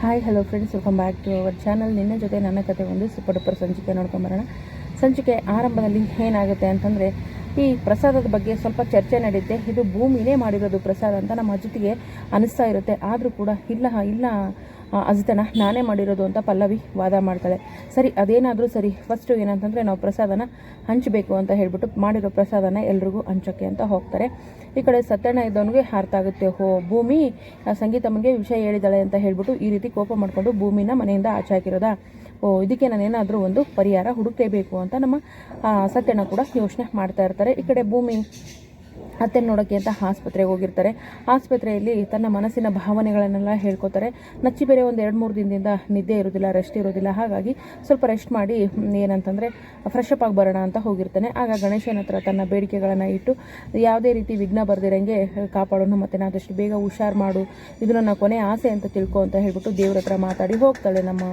Hi hello friends, welcome back to our channel. ನಿನ್ನೆ ಜೊತೆ ನನ್ನ ಕತೆ ಒಂದು ಸೂಪರ್ ಡೂಪರ್ ಸಂಚಿಕೆ ನೋಡ್ಕೊಂಬರೋಣ. ಸಂಚಿಕೆ ಆರಂಭದಲ್ಲಿ ಏನಾಗುತ್ತೆ ಅಂತಂದರೆ, ಈ ಪ್ರಸಾದದ ಬಗ್ಗೆ ಸ್ವಲ್ಪ ಚರ್ಚೆ ನಡೆಯುತ್ತೆ. ಇದು ಭೂಮಿನೇ ಮಾಡಿರೋದು ಪ್ರಸಾದ ಅಂತ ನಮ್ಮ ಅಜಿತಿಗೆ ಅನಿಸ್ತಾ ಇರುತ್ತೆ. ಆದರೂ ಕೂಡ ಇಲ್ಲ ಅಜಿತನ ನಾನೇ ಮಾಡಿರೋದು ಅಂತ ಪಲ್ಲವಿ ವಾದ ಮಾಡ್ತಾಳೆ. ಸರಿ, ಅದೇನಾದರೂ ಸರಿ, ಫಸ್ಟು ಏನಂತಂದರೆ ನಾವು ಪ್ರಸಾದನ ಹಂಚಬೇಕು ಅಂತ ಹೇಳ್ಬಿಟ್ಟು ಮಾಡಿರೋ ಪ್ರಸಾದನ ಎಲ್ರಿಗೂ ಹಂಚೋಕ್ಕೆ ಅಂತ ಹೋಗ್ತಾರೆ. ಈ ಕಡೆ ಸತ್ಯಣ್ಣ ಇದ್ದವನಿಗೆ ಅರ್ಥ ಆಗುತ್ತೆ, ಭೂಮಿ ಸಂಗೀತಮ್ಮಗೆ ವಿಷಯ ಹೇಳಿದಾಳೆ ಅಂತ ಹೇಳ್ಬಿಟ್ಟು ಈ ರೀತಿ ಕೋಪ ಮಾಡಿಕೊಂಡು ಭೂಮಿನ ಮನೆಯಿಂದ ಆಚೆ ಹಾಕಿರೋದಾ, ಇದಕ್ಕೆ ನಾನೇನಾದರೂ ಒಂದು ಪರಿಹಾರ ಹುಡುಕಲೇಬೇಕು ಅಂತ ನಮ್ಮ ಸತ್ಯಣ್ಣ ಕೂಡ ಯೋಚನೆ ಮಾಡ್ತಾ ಇರ್ತಾರೆ. ಈ ಕಡೆ ಭೂಮಿ ಅತ್ತೆ ನೋಡೋಕ್ಕೆ ಅಂತ ಆಸ್ಪತ್ರೆಗೆ ಹೋಗಿರ್ತಾರೆ. ಆಸ್ಪತ್ರೆಯಲ್ಲಿ ತನ್ನ ಮನಸ್ಸಿನ ಭಾವನೆಗಳನ್ನೆಲ್ಲ ಹೇಳ್ಕೊತಾರೆ. ನಚ್ಚಿ ಬೇರೆ ಒಂದು 2-3 ದಿನದಿಂದ ನಿದ್ದೆ ಇರೋದಿಲ್ಲ, ರೆಸ್ಟ್ ಇರೋದಿಲ್ಲ. ಹಾಗಾಗಿ ಸ್ವಲ್ಪ ರೆಸ್ಟ್ ಮಾಡಿ ಏನಂತಂದರೆ ಫ್ರೆಶ್ ಅಪ್ ಆಗಿ ಬರೋಣ ಅಂತ ಹೋಗಿರ್ತಾನೆ. ಆಗ ಗಣೇಶನ ಹತ್ರ ತನ್ನ ಬೇಡಿಕೆಗಳನ್ನು ಇಟ್ಟು ಯಾವುದೇ ರೀತಿ ವಿಘ್ನ ಬರ್ದಿರಂಗೆ ಕಾಪಾಡೋಣ, ಮತ್ತು ನಾನು ಆದಷ್ಟು ಬೇಗ ಹುಷಾರು ಮಾಡು, ಇದು ನನ್ನ ಕೊನೆ ಆಸೆ ಅಂತ ತಿಳ್ಕೊ ಅಂತ ಹೇಳ್ಬಿಟ್ಟು ದೇವ್ರ ಹತ್ರ ಮಾತಾಡಿ ಹೋಗ್ತಾಳೆ ನಮ್ಮ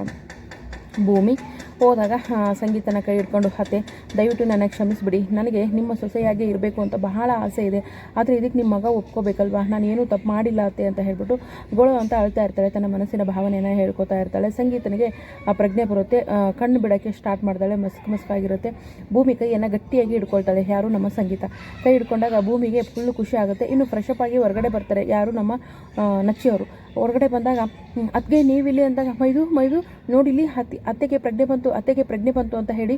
ಭೂಮಿ. ಹೋದಾಗ ಸಂಗೀತನ ಕೈ ಹಿಡ್ಕೊಂಡು, ಅತ್ತೆ ದಯವಿಟ್ಟು ನನಗೆ ಕ್ಷಮಿಸ್ಬಿಡಿ, ನನಗೆ ನಿಮ್ಮ ಸೊಸೆಯಾಗಿ ಇರಬೇಕು ಅಂತ ಬಹಳ ಆಸೆ ಇದೆ, ಆದರೆ ಇದಕ್ಕೆ ನಿಮ್ಮ ಮಗ ಒಪ್ಕೋಬೇಕಲ್ವಾ, ನಾನು ಏನೂ ತಪ್ಪು ಮಾಡಿಲ್ಲ ಅತ್ತೆ ಅಂತ ಹೇಳ್ಬಿಟ್ಟು ಗೋಳು ಅಂತ ಅಳ್ತಾ ಇರ್ತಾಳೆ. ತನ್ನ ಮನಸ್ಸಿನ ಭಾವನೆಯನ್ನು ಹೇಳ್ಕೊತಾ ಇರ್ತಾಳೆ. ಸಂಗೀತನಿಗೆ ಆ ಪ್ರಜ್ಞೆ ಬರುತ್ತೆ, ಕಣ್ಣು ಬಿಡೋಕ್ಕೆ ಸ್ಟಾರ್ಟ್ ಮಾಡ್ತಾಳೆ. ಮಸ್ಕಾಗಿರುತ್ತೆ. ಭೂಮಿ ಕೈಯನ್ನು ಗಟ್ಟಿಯಾಗಿ ಹಿಡ್ಕೊಳ್ತಾಳೆ, ಯಾರು ನಮ್ಮ ಸಂಗೀತ. ಕೈ ಹಿಡ್ಕೊಂಡಾಗ ಭೂಮಿಗೆ ಫುಲ್ಲು ಖುಷಿ ಆಗುತ್ತೆ. ಇನ್ನು ಫ್ರೆಶ್ ಅಪ್ ಆಗಿ ಹೊರಗಡೆ ಬರ್ತಾರೆ ಯಾರು, ನಮ್ಮ ನಚ್ಚಿಯವರು. ಹೊರಗಡೆ ಬಂದಾಗ ಅತ್ತಿಗೆ ನೀವಿಲ್ಲಿ ಅಂದಾಗ ಮೈದು ನೋಡಿಲಿ ಅತ್ತೆಗೆ ಪ್ರಜ್ಞೆ ಬಂತು ಅಂತ ಹೇಳಿ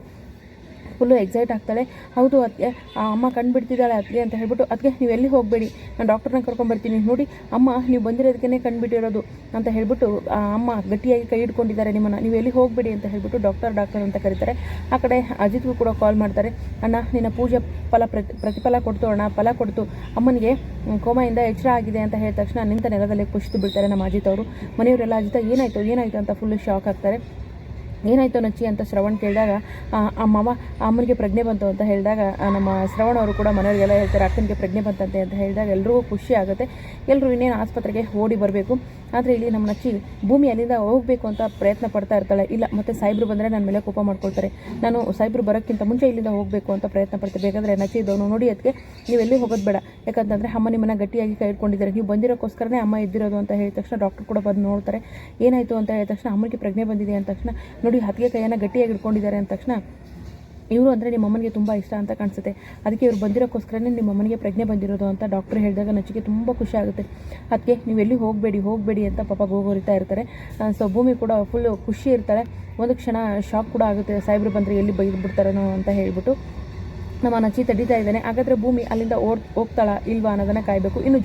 ಫುಲ್ಲು ಎಕ್ಸೈಟ್ ಆಗ್ತಾಳೆ. ಹೌದು ಅತ್ತಿಗೆ, ಅಮ್ಮ ಕಣ್ಣು ಬಿಡ್ತಿದ್ದಾಳೆ ಅತ್ತಿಗೆ ಅಂತ ಹೇಳ್ಬಿಟ್ಟು, ಅತ್ತಿಗೆ ನೀವು ಎಲ್ಲಿ ಹೋಗಬೇಡಿ, ನಾನು ಡಾಕ್ಟರ್ನ ಕರ್ಕೊಂಡ್ಬರ್ತೀನಿ, ನೋಡಿ ಅಮ್ಮ ನೀವು ಬಂದಿರೋದಕ್ಕೆ ಕಣ್ಣು ಬಿಟ್ಟಿರೋದು ಅಂತ ಹೇಳ್ಬಿಟ್ಟು ಅಮ್ಮ ಗಟ್ಟಿಯಾಗಿ ಕೈ ಹಿಡ್ಕೊಂಡಿದ್ದಾರೆ ನಿಮ್ಮನ್ನು, ನೀವು ಎಲ್ಲಿ ಹೋಗಬೇಡಿ ಅಂತ ಹೇಳ್ಬಿಟ್ಟು ಡಾಕ್ಟರ್ ಅಂತ ಕರೀತಾರೆ. ಆ ಕಡೆ ಅಜಿತ್ಗೂ ಕೂಡ ಕಾಲ್ ಮಾಡ್ತಾರೆ. ಅಣ್ಣ, ನಿನ್ನ ಪೂಜೆ ಪ್ರತಿಫಲ ಕೊಡ್ತು ಅಣ್ಣ, ಫಲ ಕೊಡ್ತು, ಅಮ್ಮನಿಗೆ ಕೋಮೆಯಿಂದ ಎಚ್ಚರ ಆಗಿದೆ ಅಂತ ಹೇಳಿದ ತಕ್ಷಣ ನಿಂತ ನೆಲದಲ್ಲಿ ಕುಸಿದು ಬಿಡ್ತಾರೆ ನಮ್ಮ ಅಜಿತ್ ಅವರು. ಮನೆಯವರೆಲ್ಲ ಅಜಿತ ಏನಾಯಿತು ಅಂತ ಫುಲ್ಲು ಶಾಕ್ ಆಗ್ತಾರೆ. ಏನಾಯಿತು ನಚ್ಚಿ ಅಂತ ಶ್ರವಣ್ ಕೇಳಿದಾಗ, ಅಮ್ಮನಿಗೆ ಪ್ರಜ್ಞೆ ಬಂತು ಅಂತ ಹೇಳಿದಾಗ ನಮ್ಮ ಶ್ರವಣ್ ಅವರು ಕೂಡ ಮನೆಯವರಿಗೆಲ್ಲ ಹೇಳ್ತಾರೆ ಅಕ್ಕನಿಗೆ ಪ್ರಜ್ಞೆ ಬಂತಂತೆ ಅಂತ ಹೇಳಿದಾಗ ಎಲ್ರಿಗೂ ಖುಷಿ ಆಗುತ್ತೆ. ಎಲ್ಲರೂ ಇನ್ನೇನು ಆಸ್ಪತ್ರೆಗೆ ಓಡಿ ಬರಬೇಕು. ಆದರೆ ಇಲ್ಲಿ ನಮ್ಮ ನಚ್ಚಿ ಭೂಮಿ ಅಲ್ಲಿಂದ ಹೋಗಬೇಕು ಅಂತ ಪ್ರಯತ್ನ ಪಡ್ತಾ ಇರ್ತಾಳೆ. ಇಲ್ಲ ಮತ್ತೆ ಸಾಯಿಬ್ರು ಬಂದರೆ ನನ್ನ ಮೇಲೆ ಕೋಪ ಮಾಡ್ಕೊಳ್ತಾರೆ, ನಾನು ಸಾಯಿಬ್ರು ಬರೋಕ್ಕಿಂತ ಮುಂಚೆ ಇಲ್ಲಿಂದ ಹೋಗಬೇಕು ಅಂತ ಪ್ರಯತ್ನ ಪಡ್ತೀನಿ. ಬೇಕಾದರೆ ನಚ್ಚಿ ಇದ್ದವನು, ನೋಡಿ ಅದಕ್ಕೆ ನೀವು ಎಲ್ಲಿ ಹೋಗೋದು ಬೇಡ, ಯಾಕಂತಂದರೆ ಅಮ್ಮ ನಿಮ್ಮನ್ನು ಗಟ್ಟಿಯಾಗಿ ಕೈ ಇಟ್ಕೊಂಡಿದ್ದಾರೆ, ನೀವು ಬಂದಿರೋಕ್ಕೋಸ್ಕರನೇ ಅಮ್ಮ ಇದ್ದಿರೋದು ಅಂತ ಹೇಳಿದ ತಕ್ಷಣ ಡಾಕ್ಟರ್ ಕೂಡ ಬಂದು ನೋಡ್ತಾರೆ. ಏನಾಯಿತು ಅಂತ ಹೇಳಿದ ತಕ್ಷಣ ಅಮ್ಮನಿಗೆ ಪ್ರಜ್ಞೆ ಬಂದಿದೆ ಅಂದ ತಕ್ಷಣ, ನೋಡಿ ಹತ್ತಿಗೆ ಕೈಯನ್ನು ಗಟ್ಟಿಯಾಗಿ ಇಟ್ಕೊಂಡಿದ್ದಾರೆ ಅಂದ ತಕ್ಷಣ, ಇವರು ಅಂದರೆ ನಿಮ್ಮ ಅಮ್ಮನಿಗೆ ತುಂಬ ಇಷ್ಟ ಅಂತ ಕಾಣಿಸುತ್ತೆ, ಅದಕ್ಕೆ ಇವ್ರು ಬಂದಿರೋಕ್ಕೋಸ್ಕರನೇ ನಿಮ್ಮ ಅಮ್ಮನಿಗೆ ಪ್ರಜ್ಞೆ ಬಂದಿರೋದು ಅಂತ ಡಾಕ್ಟರ್ ಹೇಳಿದಾಗ ನಚ್ಚಿಗೆ ತುಂಬ ಖುಷಿ ಆಗುತ್ತೆ. ಅದಕ್ಕೆ ನೀವು ಎಲ್ಲಿ ಹೋಗಬೇಡಿ ಅಂತ ಪಾಪ ಗೋಗೋರಿತಾ ಇರ್ತಾರೆ. ಸೊ ಭೂಮಿ ಕೂಡ ಫುಲ್ಲು ಖುಷಿ ಇರ್ತಾಳೆ. ಒಂದು ಕ್ಷಣ ಶಾಕ್ ಕೂಡ ಆಗುತ್ತೆ, ಸಾಯಿಬ್ರು ಬಂದರೆ ಎಲ್ಲಿ ಬೈದು ಬಿಡ್ತಾರೇನೋ ಅಂತ ಹೇಳ್ಬಿಟ್ಟು ನಮ್ಮ ನಚ್ಚಿ ತಡೀತಾ ಇದ್ದಾನೆ. ಹಾಗಾದರೆ ಭೂಮಿ ಅಲ್ಲಿಂದ ಹೋಗ್ತಾಳ ಇಲ್ವಾ ಅನ್ನೋದನ್ನು ಕಾಯಬೇಕು. ಇನ್ನು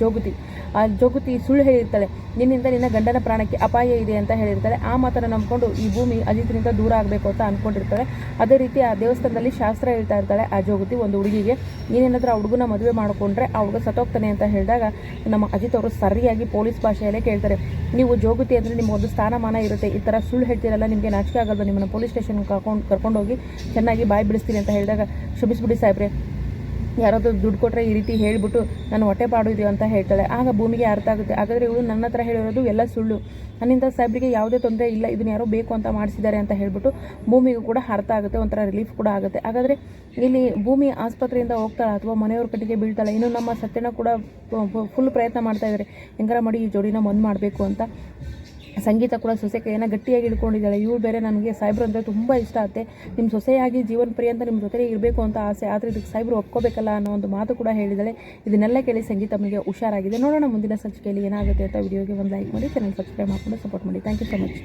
ಜೋಗುತಿ ಸುಳ್ಳು ಹೇಳಿರ್ತಾಳೆ, ನಿನ್ನಿಂದ ನಿನ್ನ ಗಂಡನ ಪ್ರಾಣಕ್ಕೆ ಅಪಾಯ ಇದೆ ಅಂತ ಹೇಳಿರ್ತಾಳೆ. ಆ ಮಾತನ್ನು ನಂಬಿಕೊಂಡು ಈ ಭೂಮಿ ಅಜಿತ್ನಿಂದ ದೂರ ಆಗಬೇಕು ಅಂತ ಅಂದ್ಕೊಂಡಿರ್ತಾಳೆ. ಅದೇ ರೀತಿ ಆ ದೇವಸ್ಥಾನದಲ್ಲಿ ಶಾಸ್ತ್ರ ಹೇಳ್ತಾ ಇರ್ತಾಳೆ ಆ ಜೋಗುತಿ ಒಂದು ಹುಡುಗಿಗೆ, ನೀನೇನಾದರೂ ಆ ಹುಡುಗನ ಮದುವೆ ಮಾಡಿಕೊಂಡ್ರೆ ಆ ಹುಡುಗ ಸತ್ತೋಗ್ತಾನೆ ಅಂತ ಹೇಳಿದಾಗ ನಮ್ಮ ಅಜಿತ್ ಅವರು ಸರಿಯಾಗಿ ಪೊಲೀಸ್ ಭಾಷೆಯಲ್ಲೇ ಕೇಳ್ತಾರೆ, ನೀವು ಜೋಗುತಿ ಅಂದರೆ ನಿಮಗೊಂದು ಸ್ಥಾನಮಾನ ಇರುತ್ತೆ, ಈ ಥರ ಸುಳ್ಳು ಹೇಳ್ತೀರಲ್ಲ, ನಿಮಗೆ ನಾಚಿಕೆ ಆಗಲ್ವ, ನಿಮ್ಮನ್ನು ಪೊಲೀಸ್ ಸ್ಟೇಷನ್ಗೆ ಕರ್ಕೊಂಡೋಗಿ ಚೆನ್ನಾಗಿ ಬಾಯಿ ಬಿಡಿಸ್ತೀನಿ ಅಂತ ಹೇಳಿದಾಗ, ಕ್ಷಮಿಸ್ಬಿಡಿ ಸಾಹೇಬ್ರೆ, ಯಾರಾದರೂ ದುಡ್ಡು ಕೊಟ್ಟರೆ ಈ ರೀತಿ ಹೇಳಿಬಿಟ್ಟು ನಾನು ಹೊಟ್ಟೆ ಪಾಡಿದೆಯೋ ಅಂತ ಹೇಳ್ತಾಳೆ. ಆಗ ಭೂಮಿಗೆ ಅರ್ಥ ಆಗುತ್ತೆ, ಹಾಗಾದರೆ ಇವಳು ನನ್ನ ಹತ್ರ ಹೇಳಿರೋದು ಎಲ್ಲ ಸುಳ್ಳು, ನನ್ನಿಂದ ಸಾಹೇಬ್ರಿಗೆ ಯಾವುದೇ ತೊಂದರೆ ಇಲ್ಲ, ಇದನ್ನು ಯಾರೋ ಬೇಕು ಅಂತ ಮಾಡಿಸಿದ್ದಾರೆ ಅಂತ ಹೇಳ್ಬಿಟ್ಟು ಭೂಮಿಗೂ ಕೂಡ ಅರ್ಥ ಆಗುತ್ತೆ, ಒಂಥರ ರಿಲೀಫ್ ಕೂಡ ಆಗುತ್ತೆ. ಹಾಗಾದರೆ ಇಲ್ಲಿ ಭೂಮಿ ಆಸ್ಪತ್ರೆಯಿಂದ ಹೋಗ್ತಾಳೆ ಅಥವಾ ಮನೆಯವ್ರ ಕಟ್ಟಿಗೆ ಬೀಳ್ತಾಳೆ. ಇನ್ನು ನಮ್ಮ ಸತ್ಯನ ಕೂಡ ಫುಲ್ ಪ್ರಯತ್ನ ಮಾಡ್ತಾ ಇದ್ದಾರೆ, ಹೆಂಗಾರ ಮಾಡಿ ಈ ಜೋಡಿನ ಒಂದು ಮಾಡಬೇಕು ಅಂತ. ಸಂಗೀತ ಕೂಡ ಸೊಸೆ ಕೈಯನ್ನು ಗಟ್ಟಿಯಾಗಿ ಹಿಡ್ಕೊಂಡಿದ್ದಾಳೆ. ಇವಳು ಬೇರೆ ನನಗೆ ಸಾಯಿಬ್ರು ಅಂದರೆ ತುಂಬ ಇಷ್ಟ ಆಗುತ್ತೆ, ನಿಮ್ಮ ಸೊಸೆಯಾಗಿ ಜೀವನ ಪರ್ಯಂತ ನಿಮ್ಮ ಜೊತೆಗೆ ಇರಬೇಕು ಅಂತ ಆಸೆ, ಆದರೆ ಇದಕ್ಕೆ ಸಾಯಿಬ್ರು ಒಪ್ಕೋಬೇಕಲ್ಲ ಅನ್ನೋ ಒಂದು ಮಾತು ಕೂಡ ಹೇಳಿದ್ದಾಳೆ. ಇದನ್ನೆಲ್ಲ ಕೇಳಿ ಸಂಗೀತಮ್ಮಗೆ ಹುಷಾರಾಗಿದೆ. ನೋಡೋಣ ಮುಂದಿನ ಸಂಚಿಕೆಯಲ್ಲಿ ಏನಾಗುತ್ತೆ ಅಂತ. ವಿಡಿಯೋಗೆ ಒಂದು ಲೈಕ್ ಮಾಡಿ, ಚಾನಲ್ ಸಬ್ಸ್ಕ್ರೈಬ್ ಮಾಡಿಕೊಂಡು ಸಪೋರ್ಟ್ ಮಾಡಿ. Thank you so much.